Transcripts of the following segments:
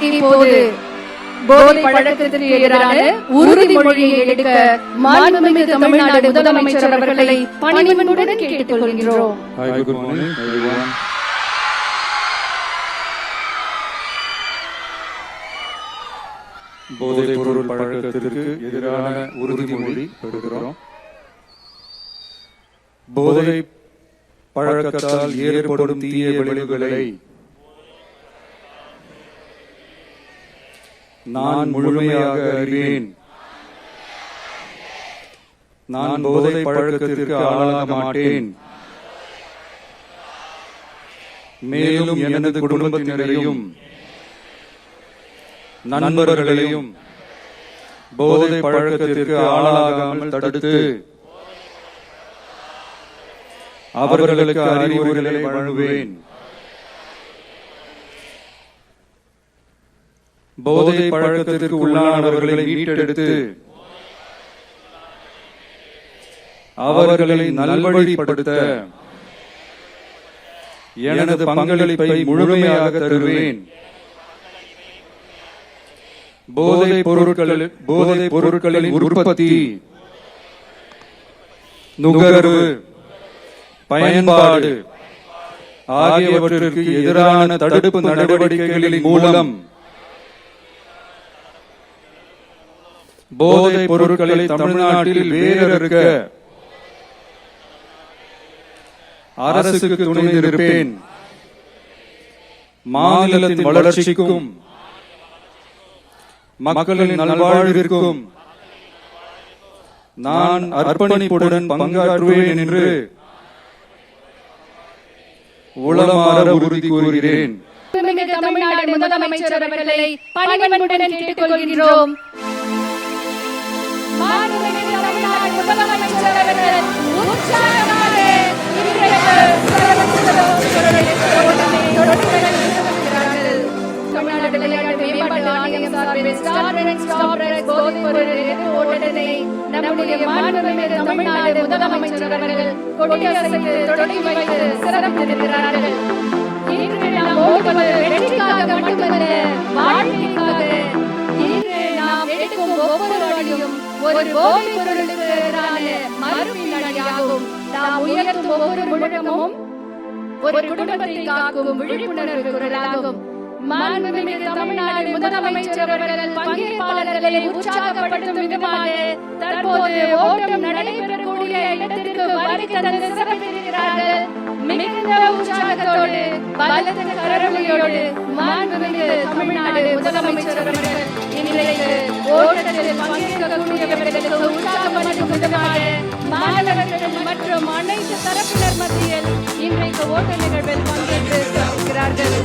இப்போது போதை பழக்கத்திற்கு எதிரான உறுதிமொழியை எடுக்க மாண்புமிகு தமிழ்நாடு முதலமைச்சர் அவர்களை பணிவன்புடன் கேட்டுக் கொள்கிறோம். போதைப் பொருள் பழக்கத்திற்கு எதிரான உறுதிமொழி எடுக்கிறோம். போதை பழக்கத்தால் ஏற்படும் தீய விளைவுகளை நான் முழுமையாக அறிவேன். நான் போதை பழக்கத்திற்கு ஆளாக மாட்டேன். மேலும் எனது குடும்பத்தினரையும் நண்பர்களையும் போதை பழக்கத்திற்கு ஆளாகாமல் தடுத்து அவர்களுக்கு அறிவுரைகளை வழங்குவேன். போதை பழக்கத்திற்கு உள்ளானவர்களை மீட்டெடுத்து அவர்களை நல்வழிப்படுத்த எனது பங்களிப்பை முழுமையாக தருவேன். போதைப் பொருட்களின் உற்பத்தி, நுகர்வு, பயன்பாடு ஆகியவற்றிற்கு எதிரான தடுப்பு நடவடிக்கைகளின் மூலம் போதைப் பொருட்களை தமிழ்நாட்டில் வேரறுக்க அரசுக்கு துணை நிற்பேன். மாநிலத்தின் வளர்ச்சிக்கும் மக்களின் நல்வாழ்விற்கும் நான் அர்ப்பணிப்புடன் பங்காற்றுவேன் என்று உளமாற உறுதி கூறுகிறேன். தமிழ்நாடு முதலமைச்சர் அவர்களை பணிவன்புடன் கேட்டுக் கொள்கிறோம். முதலமைச்சர் அவர்கள் உற்சாகமாக தமிழ்நாடு விளையாட்டு மேம்பாட்டு ஆணையம் சார்பில் நம்முடைய மாண்புமிகு தமிழ்நாடு முதலமைச்சர் அவர்கள் கொடியசைத்து தொடங்கி வைத்து சிறப்பித்திருக்கிறார்கள். இன்று நாம் ஓடுவது வெற்றிக்காக மட்டுமல்ல, வாழ்க்கைக்காக. இன்று நாம் எடுக்கும் ஒவ்வொரு அடியும் ஒரு போதைப் பொருளுக்கு எதிரான மறுபின்னணியாகும். நாம் உயர்த்தும் ஒவ்வொரு முழக்கமும் ஒரு குடும்பத்தை காக்கும் விழிப்புணர்வு குரலாகும். மாண்புமிகு தமிழ்நாடு முதலமைச்சர் அவர்கள் பங்கேற்பாளர்களை உற்சாகப்படுத்தும் விதமாக தற்போது ஓட்டம் நடைபெறக்கூடிய இடத்திற்கு வருகை தந்து சிறப்பித்திருக்கிறார்கள். மிகுந்த உற்சாகத்தோடு பலத்த கரவொலியோடு மாண்புமிகு தமிழ்நாடு முதலமைச்சர் அவர்கள் இன்றைக்கு ஓட்டத்தில் பங்கேற்கக்கூடியவர்களுக்கு உற்சாகப்படுத்தும் விதமாக மாணவர்கள் மற்றும் அனைத்து தரப்பினர் மத்தியில் இன்றைக்கு ஓட்ட நிகழ்வில் பங்கேற்று சிறப்பிக்கிறார்கள்.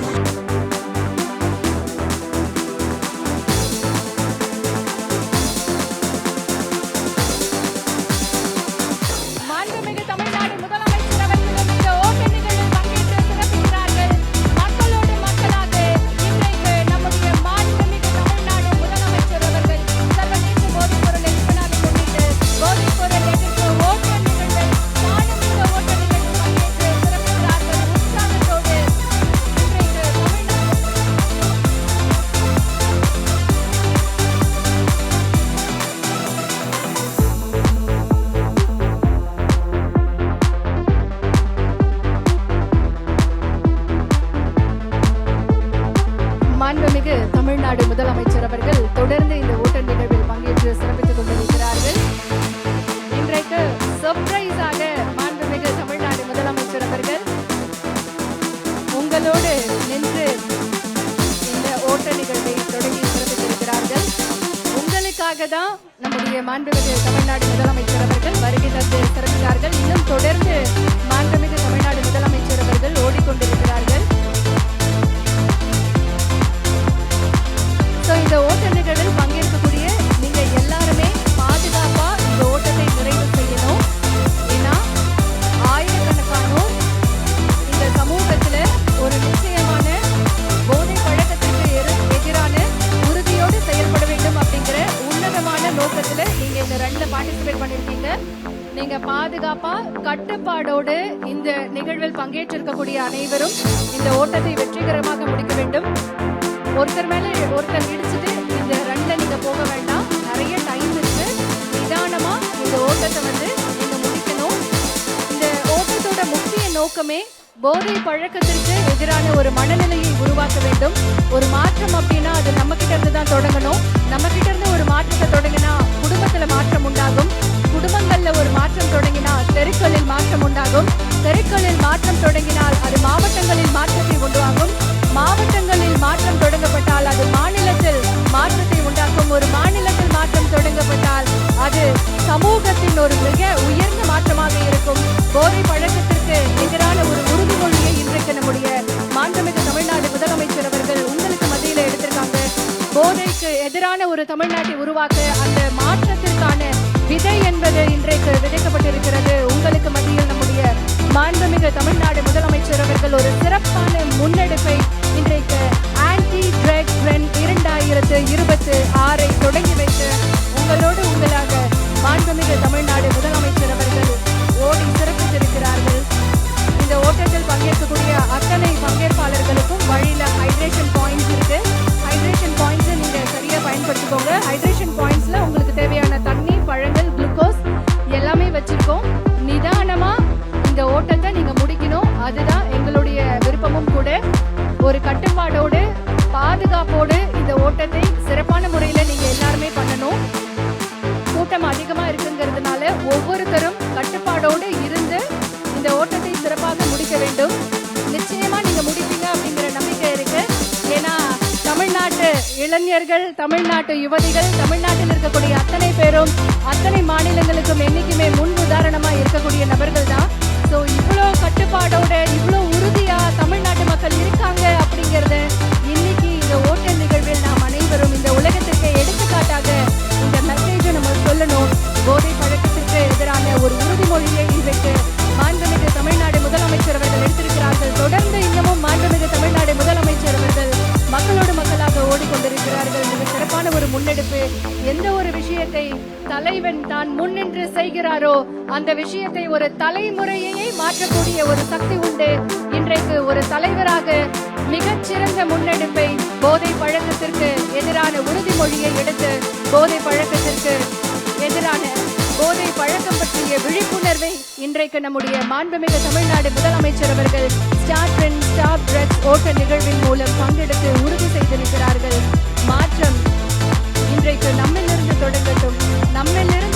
மாண்புமிகு தமிழ்நாடு முதலமைச்சர் அவர்கள் தொடர்ந்து இந்த ஓட்ட நிகழ்வில் பங்கேற்று சிறப்பித்துக் கொண்டிருக்கிறார்கள். இன்றைக்கு சர்ப்ரைஸாக மாண்புமிகு தமிழ்நாடு முதலமைச்சர் அவர்கள் உங்களோடு நின்று இந்த ஓட்ட நிகழ்வை தொடங்கி சிறப்பித்திருக்கிறார்கள். உங்களுக்காக தான் நம்முடைய மாண்புமிகு தமிழ்நாடு முதலமைச்சர் அவர்கள் வருகை தந்து சிறப்பித்தார்கள். இன்னும் தொடர்ந்து மாண்புமிகு தமிழ்நாடு முதலமைச்சர் அவர்கள் ஓடிக்கொண்டிருக்கிறார்கள். இந்த ஓட்ட நிகழ்வில் பங்கேற்கக்கூடிய நீங்க எல்லாருமே பாதுகாப்பா இந்த ஓட்டத்தை நிறைவு செய்யணும். ஏன்னா ஆயிரக்கணக்கானோர் இந்த சமூகத்துல ஒரு நிச்சயமான போதை பழக்கத்திற்கு எதிரான உறுதியோடு செயல்பட வேண்டும் அப்படிங்கிற உன்னதமான நோக்கத்துல நீங்க இந்த ரன்ல பார்ட்டிசிபேட் பண்ணிருக்கீங்க. நீங்க பாதுகாப்பா கட்டுப்பாடோடு இந்த நிகழ்வில் பங்கேற்றிருக்கக்கூடிய அனைவரும் இந்த ஓட்டத்தை வெற்றிகரமாக முடிக்க வேண்டும். ஒருத்தர் மேல ஒருத்தர் இடிச்சுட்டு இந்த ரன்ல நீங்க போக வேண்டாம். நிறைய டைம் இருக்கு. நிதானமா இந்த ஓட்டத்தை வந்து நீங்க முடிக்கணும். இந்த ஓட்டத்தோட முக்கிய நோக்கமே போதை பழக்கத்திற்கு எதிரான ஒரு மனநிலையை உருவாக்க வேண்டும். ஒரு மாற்றம் அப்படின்னா அது நம்ம கிட்ட இருந்து தான் தொடங்கணும். நம்ம கிட்ட இருந்து ஒரு மாற்றத்தை தொடங்கினா குடும்பத்துல மாற்றம் உண்டாகும். குடும்பங்கள்ல ஒரு மாற்றம் தொடங்கினா தெருக்களில் மாற்றம் உண்டாகும். தெருக்களில் மாற்றம் தொடங்கினால் அது மாவட்டங்களில் மாற்றத்தை உண்டாகும். மாவட்டங்களில் மாற்றம் தொடங்கப்பட்டால் அது மாநிலத்தில் மாற்றத்தை உண்டாக்கும். ஒரு மாநிலத்தில் மாற்றம் தொடங்கப்பட்டால் அது சமூகத்தின் ஒரு மிக உயர்ந்த மாற்றமாக இருக்கும். போதை பழக்கத்திற்கு எதிரான ஒரு உறுதிமொழியை இன்றைக்கு நம்முடைய மாண்புமிகு தமிழ்நாடு முதலமைச்சர் அவர்கள் உங்களுக்கு மத்தியில எடுத்திருக்காங்க. போதைக்கு எதிரான ஒரு தமிழ்நாட்டை உருவாக்க அந்த மாற்றத்திற்கான விதை என்பது இன்றைக்கு விதைக்கப்பட்டிருக்கிறது. உங்களுக்கு மத்தியில் நம்முடைய மாண்புமிகு தமிழ்நாடு முதலமைச்சர் அவர்கள் ஒரு சிறப்பான முன்னெடுப்பை இன்றைக்கு ஆன்டி ட்ரக்ஸ் ரன் 2026 தொடங்கி வைத்து உங்களோடு உங்களாக மாண்புமிகு தமிழ்நாடு முதலமைச்சர் அவர்கள் ஓடி சிறப்பித்திருக்கிறார்கள். இந்த ஓட்டத்தில் பங்கேற்கக்கூடிய அத்தனை பங்கேற்பாளர்களுக்கும் வழியில ஹைட்ரேஷன் பாயிண்ட்ஸ் இருக்கு. ஹைட்ரேஷன் பாயிண்ட்ஸ் நீங்க சரியா பயன்படுத்திக்கோங்க. ஹைட்ரேஷன் பாயிண்ட்ஸ்ல உங்களுக்கு தேவையான தண்ணி, பழங்கள், குளுக்கோஸ் எல்லாமே வச்சிருக்கோம். நிதானமா இந்த ஓட்டத்தை நீங்க முடிக்கணும். அதுதான் எங்களுடைய விருப்பமும் கூட. ஒரு கட்டுப்பாடோடு பாதுகாப்போடு இந்த ஓட்டத்தை சிறப்பான முறையில நீங்க எல்லாருமே பண்ணணும். கூட்டம் அதிகமா இருக்குங்கிறதுனால ஒவ்வொருத்தரும் கட்டுப்பாடோடு இருந்து இந்த ஓட்டத்தை சிறப்பாக முடிக்க வேண்டும். நிச்சயமா நீங்க முடிப்பீங்க அப்படிங்கிற நம்பிக்கை இருக்கு. ஏன்னா தமிழ்நாட்டு இளைஞர்கள், தமிழ்நாட்டு யுவதிகள், தமிழ்நாட்டில் இருக்கக்கூடிய அத்தனை பேரும் அத்தனை மாநிலங்களுக்கும் என்னைக்குமே முன் உதாரணமா இருக்கக்கூடிய நபர்கள் தான். ஸோ இவ்வளோ கட்டுப்பாடோட இவ்வளோ உறுதியா தமிழ்நாட்டு மக்கள் இருக்காங்க அப்படிங்கறத இன்னைக்கு இந்த ஓட்ட நிகழ்வில் நாம் அனைவரும் இந்த உலகத்திற்கு எடுத்துக்காட்டாக இந்த மெசேஜை நம்ம சொல்லணும். போதை பழக்கத்திற்கு எதிரான ஒரு உறுதிமொழியை இன்றைக்கு மாண்புமிகு தமிழ்நாடு முதலமைச்சர் அவர்கள் எடுத்திருக்கிறார்கள். தொடர்ந்து இன்னமும் மாண்புமிகு தமிழ்நாடு முதலமைச்சர் அவர்கள் மக்களோடு மக்களாக ஓடிக்கொண்டிருக்கிறார்கள். மிக சிறப்பான ஒரு முன்னெடுப்பு. எந்த ஒரு விஷயத்தை தலைவன் தான் முன்னின்று செய்கிறாரோ அந்த விஷயத்தை ஒரு தலைமுறையை மாற்றக்கூடிய ஒரு சக்தி உண்டு. இன்றைக்கு ஒரு தலைவராக மிகச்சிறந்த முன்னெடுப்பை போதை பழக்கத்திற்கு எதிரான உறுதிமொழியை எடுத்து போதை பழக்கத்திற்கு எதிரான போதை பழக்கம் பற்றிய விழிப்புணர்வை இன்றைக்கு நம்முடைய மாண்புமிகு தமிழ்நாடு முதலமைச்சர் அவர்கள் ஸ்டார்ட் அண்ட் ஸ்டாப் ட்ரக்ஸ் ஓட்ட நிகழ்வின் மூலம் பங்கெடுத்து உறுதி செய்திருக்கிறார்கள். மாற்றம் இன்றைக்கு நம்மிலிருந்து தொடங்கட்டும். நம்மிலிருந்து